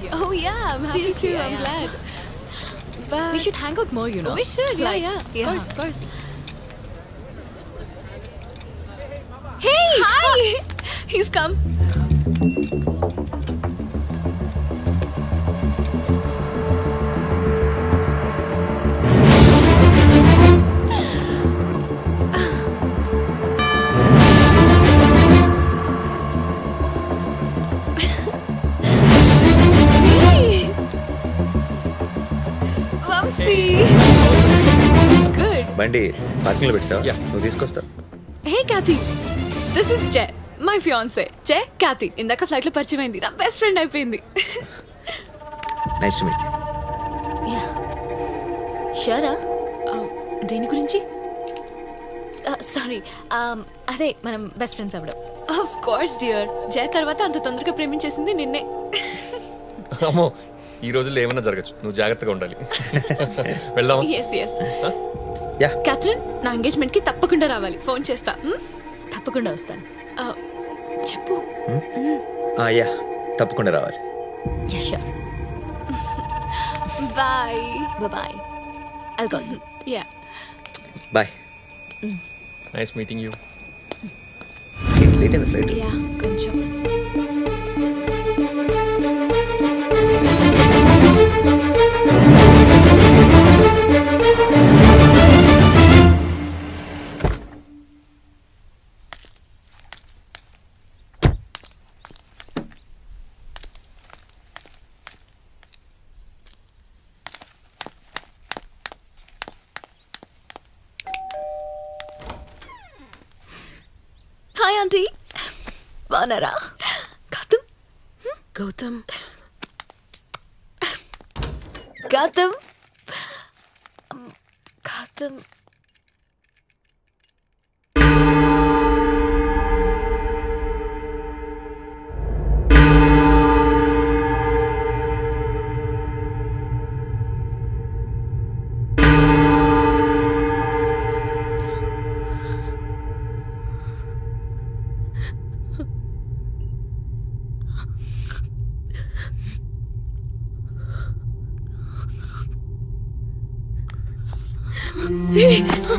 you. Oh yeah, I'm happy Seriously, to. I'm glad. But We should hang out more, you know. We should, yeah, Like, yeah. Of course. Hey! Hi! He's come. Good. బండి parking లో పెట్టావా? నువ్వు తీసుకొస్తా. Hey, Kathy. This is Jay, my fiance. Jay, Kathy. ఇందాక flight లో పరిచయం అయింది. నా బెస్ట్ ఫ్రెండ్ అయిపోయింది. Nice to meet you. షూరా? దేని గురించి? సారీ, అదే మనం బెస్ట్ ఫ్రెండ్స్ అవ్వడం. Of course, dear. జయ తర్వాత అంత తొందరగా ప్రేమించేసింది నిన్నే. అమ్మో, ఈ రోజుల్లో ఏమన్నా జరగచ్చు, నువ్వు జాగ్రత్తగా ఉండాలి. వెళ్దామా? Yes, yes. యా. క్యాథరిన్, నా ఎంగేజ్మెంట్ కి తప్పకుండా రావాలి. ఫోన్ చేస్తా. తప్పకుండా వస్తాను. చెప్పు. యా, తప్పకుండా రావాలి. Yeah, sure. Bye. Bye. I'll call you. Yeah. Bye. Nice meeting you. Late అయింది ఫ్లైట్. యా, కొంచెం. హాయ్ ఆంటీ, బాగున్నారా? Gautham. Gautham. Gautham. Gautham.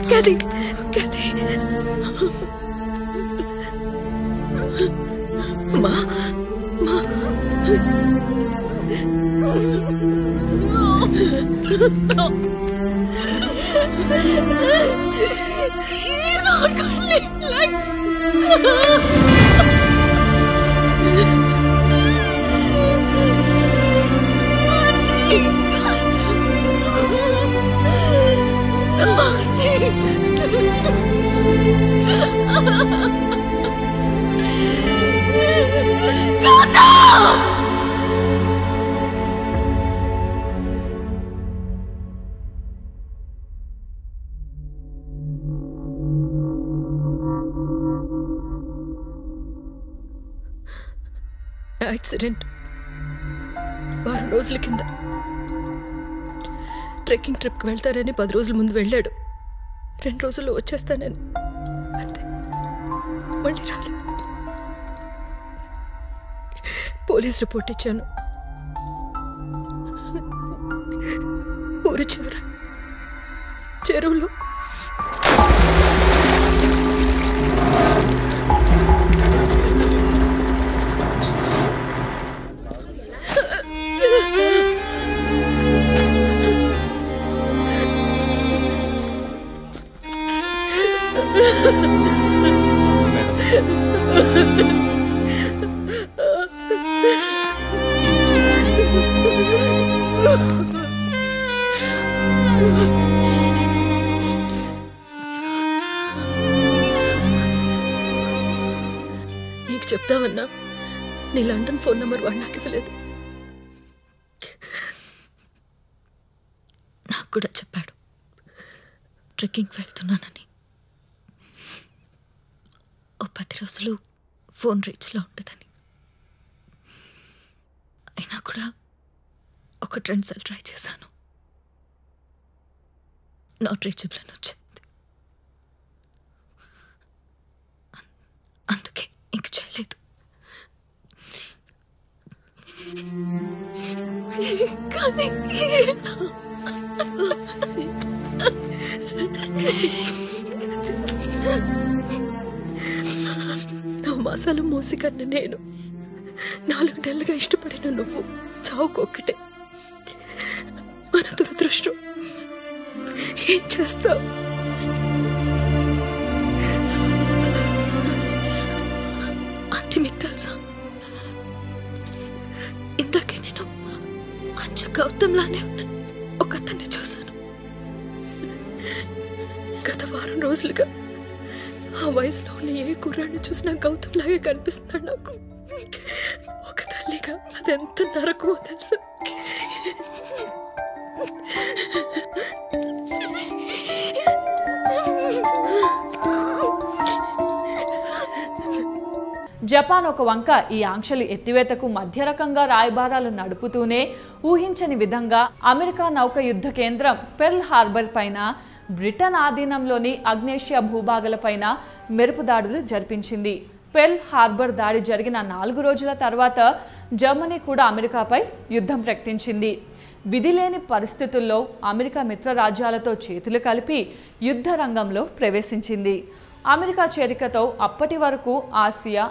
Kathy. Kathy. Ma. Ma. No. You're not gonna live like... accident వారం రోజుల కింద. ట్రెక్కింగ్ ట్రిప్కి వెళ్తారని 10 రోజుల ముందు వెళ్ళాడు. 2 రోజుల్లో వచ్చేస్తానని, అంతే, మళ్ళీ రాలేదు. పోలీస్ రిపోర్ట్ ఇచ్చాను. ఊరి చివర చెరువులో నీకు చెప్తామన్నా, నీ లండన్ ఫోన్ నెంబర్ వాడు నాకు ఇవ్వలేదు. నాకు కూడా చెప్పాడు ట్రెక్కింగ్కి వెళ్తున్నానని. ఓ 10 రోజులు ఫోన్ రీచ్లో ఉంటుందని. అయినా కూడా ఒక 2 సార్లు ట్రై చేశాను. నాట్ రీచబుల్ అని వచ్చింది. అందుకే ఇంక చేయలేదు. కానీ 9 మాసాలు మోసి కన్న నేను 4 నెలలుగా ఇష్టపడిన నువ్వు చావుకొక్కటే. మన దురదృష్టం. ఏం చేస్తావు? ఆంటీ మీకు తెలుసా, ఇందాకే నేను అచ్చ గౌతంలానే ఒక అతన్ని చూశాను. గత వారం రోజులుగా ఆ వయసులో ఉన్న ఏ కుర్రాన్ని చూసినా గౌతమ్ లాగే కనిపిస్తున్నాడు నాకు. ఒక తల్లిగా అదెంత నరకమో తెలుసా? జపాన్ ఒక వంక ఈ ఆంక్షలు ఎత్తివేతకు మధ్య రకంగా రాయబారాలు నడుపుతూనే ఊహించని విధంగా అమెరికా నౌక యుద్ధ కేంద్రం పెర్ల్ హార్బర్ పైన, బ్రిటన్ ఆధీనంలోని అగ్నేషియా భూభాగాలపైన మెరుపు దాడులు జరిపించింది. పెర్ల్ హార్బర్ దాడి జరిగిన 4 రోజుల తర్వాత జర్మనీ కూడా అమెరికాపై యుద్ధం ప్రకటించింది. విధిలేని పరిస్థితుల్లో అమెరికా మిత్ర రాజ్యాలతో చేతులు కలిపి యుద్ధ రంగంలో ప్రవేశించింది. అమెరికా చేరికతో అప్పటి వరకు ఆసియా,